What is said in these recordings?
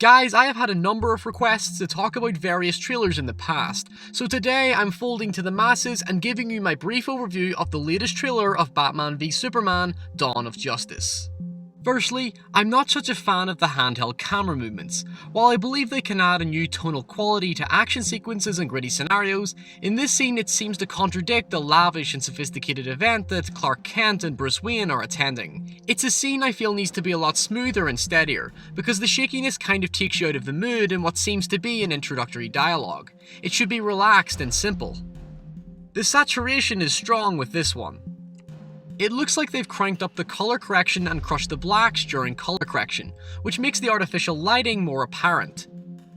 Guys, I have had a number of requests to talk about various trailers in the past, so today I'm folding to the masses and giving you my brief overview of the latest trailer of Batman v Superman: Dawn of Justice. Firstly, I'm not such a fan of the handheld camera movements. While I believe they can add a new tonal quality to action sequences and gritty scenarios, in this scene it seems to contradict the lavish and sophisticated event that Clark Kent and Bruce Wayne are attending. It's a scene I feel needs to be a lot smoother and steadier, because the shakiness kind of takes you out of the mood in what seems to be an introductory dialogue. It should be relaxed and simple. The saturation is strong with this one. It looks like they've cranked up the color correction and crushed the blacks during color correction, which makes the artificial lighting more apparent.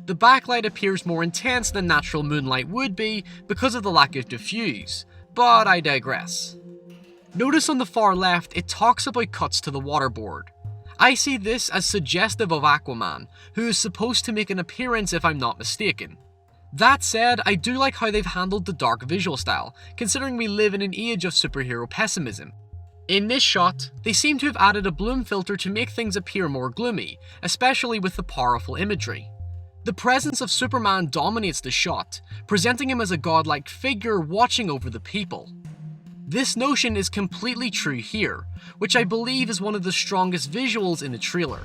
The backlight appears more intense than natural moonlight would be because of the lack of diffuse, but I digress. Notice on the far left it talks about cuts to the waterboard. I see this as suggestive of Aquaman, who is supposed to make an appearance if I'm not mistaken. That said, I do like how they've handled the dark visual style, considering we live in an age of superhero pessimism. In this shot, they seem to have added a bloom filter to make things appear more gloomy, especially with the powerful imagery. The presence of Superman dominates the shot, presenting him as a godlike figure watching over the people. This notion is completely true here, which I believe is one of the strongest visuals in the trailer.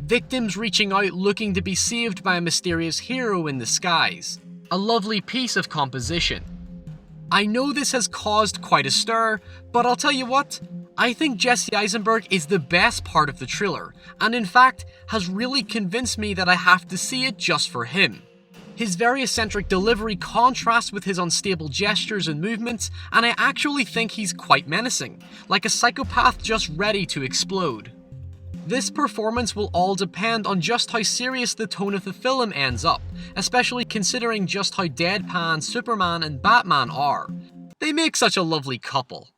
Victims reaching out looking to be saved by a mysterious hero in the skies. A lovely piece of composition. I know this has caused quite a stir, but I'll tell you what, I think Jesse Eisenberg is the best part of the trailer, and in fact has really convinced me that I have to see it just for him. His very eccentric delivery contrasts with his unstable gestures and movements, and I actually think he's quite menacing, like a psychopath just ready to explode. This performance will all depend on just how serious the tone of the film ends up, especially considering just how deadpan Superman and Batman are. They make such a lovely couple.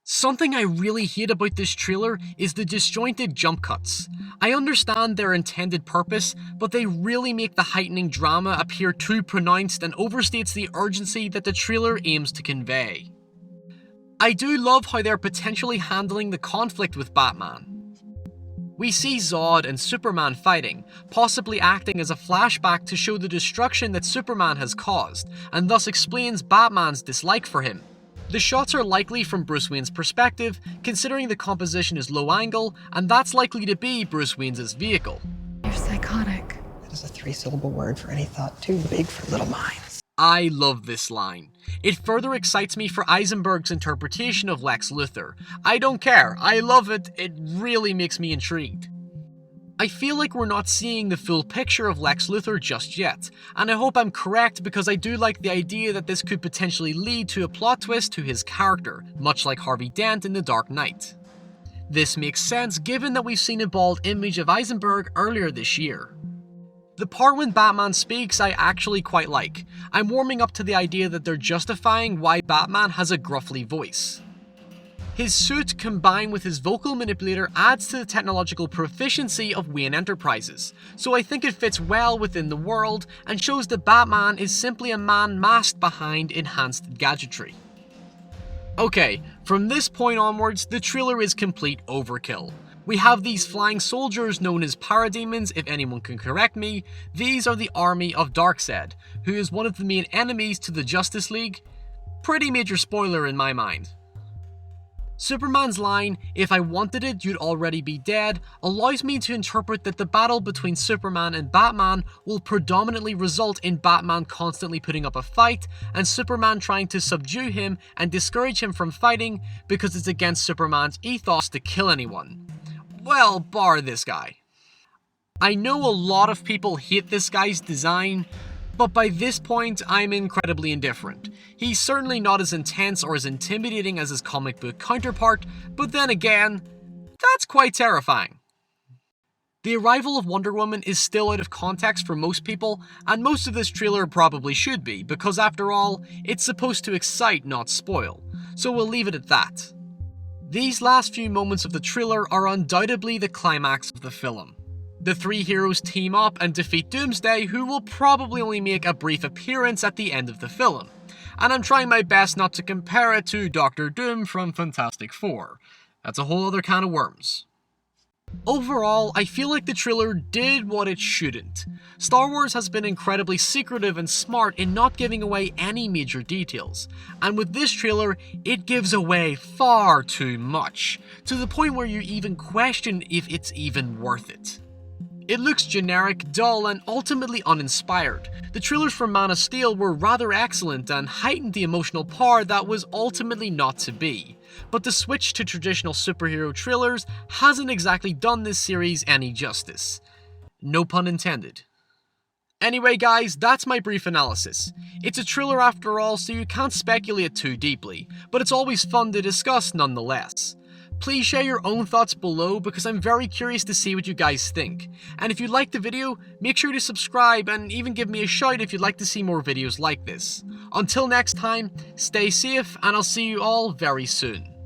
Something I really hate about this trailer is the disjointed jump cuts. I understand their intended purpose, but they really make the heightening drama appear too pronounced and overstates the urgency that the trailer aims to convey. I do love how they're potentially handling the conflict with Batman. We see Zod and Superman fighting, possibly acting as a flashback to show the destruction that Superman has caused, and thus explains Batman's dislike for him. The shots are likely from Bruce Wayne's perspective, considering the composition is low angle, and that's likely to be Bruce Wayne's vehicle. You're psychotic. That is a three-syllable word for any thought too big for little minds. I love this line. It further excites me for Eisenberg's interpretation of Lex Luthor. I don't care, I love it, it really makes me intrigued. I feel like we're not seeing the full picture of Lex Luthor just yet, and I hope I'm correct because I do like the idea that this could potentially lead to a plot twist to his character, much like Harvey Dent in The Dark Knight. This makes sense given that we've seen a bald image of Eisenberg earlier this year. The part when Batman speaks I actually quite like. I'm warming up to the idea that they're justifying why Batman has a gruffly voice. His suit combined with his vocal manipulator adds to the technological proficiency of Wayne Enterprises, so I think it fits well within the world and shows that Batman is simply a man masked behind enhanced gadgetry. Okay, from this point onwards, the trailer is complete overkill. We have these flying soldiers known as parademons, if anyone can correct me. These are the army of Darkseid, who is one of the main enemies to the Justice League. Pretty major spoiler in my mind. Superman's line, "If I wanted it, you'd already be dead," allows me to interpret that the battle between Superman and Batman will predominantly result in Batman constantly putting up a fight and Superman trying to subdue him and discourage him from fighting because it's against Superman's ethos to kill anyone. Well, bar this guy. I know a lot of people hate this guy's design, but by this point I'm incredibly indifferent. He's certainly not as intense or as intimidating as his comic book counterpart, but then again, that's quite terrifying. The arrival of Wonder Woman is still out of context for most people, and most of this trailer probably should be, because after all, it's supposed to excite, not spoil, so we'll leave it at that. These last few moments of the trailer are undoubtedly the climax of the film. The three heroes team up and defeat Doomsday, who will probably only make a brief appearance at the end of the film. And I'm trying my best not to compare it to Doctor Doom from Fantastic Four. That's a whole other can of worms. Overall, I feel like the trailer did what it shouldn't. Star Wars has been incredibly secretive and smart in not giving away any major details, and with this trailer, it gives away far too much, to the point where you even question if it's even worth it. It looks generic, dull, and ultimately uninspired. The trailers for Man of Steel were rather excellent and heightened the emotional power that was ultimately not to be. But the switch to traditional superhero trailers hasn't exactly done this series any justice. No pun intended. Anyway guys, that's my brief analysis. It's a thriller after all, so you can't speculate too deeply, but it's always fun to discuss nonetheless. Please share your own thoughts below because I'm very curious to see what you guys think. And if you liked the video, make sure to subscribe and even give me a shout if you'd like to see more videos like this. Until next time, stay safe and I'll see you all very soon.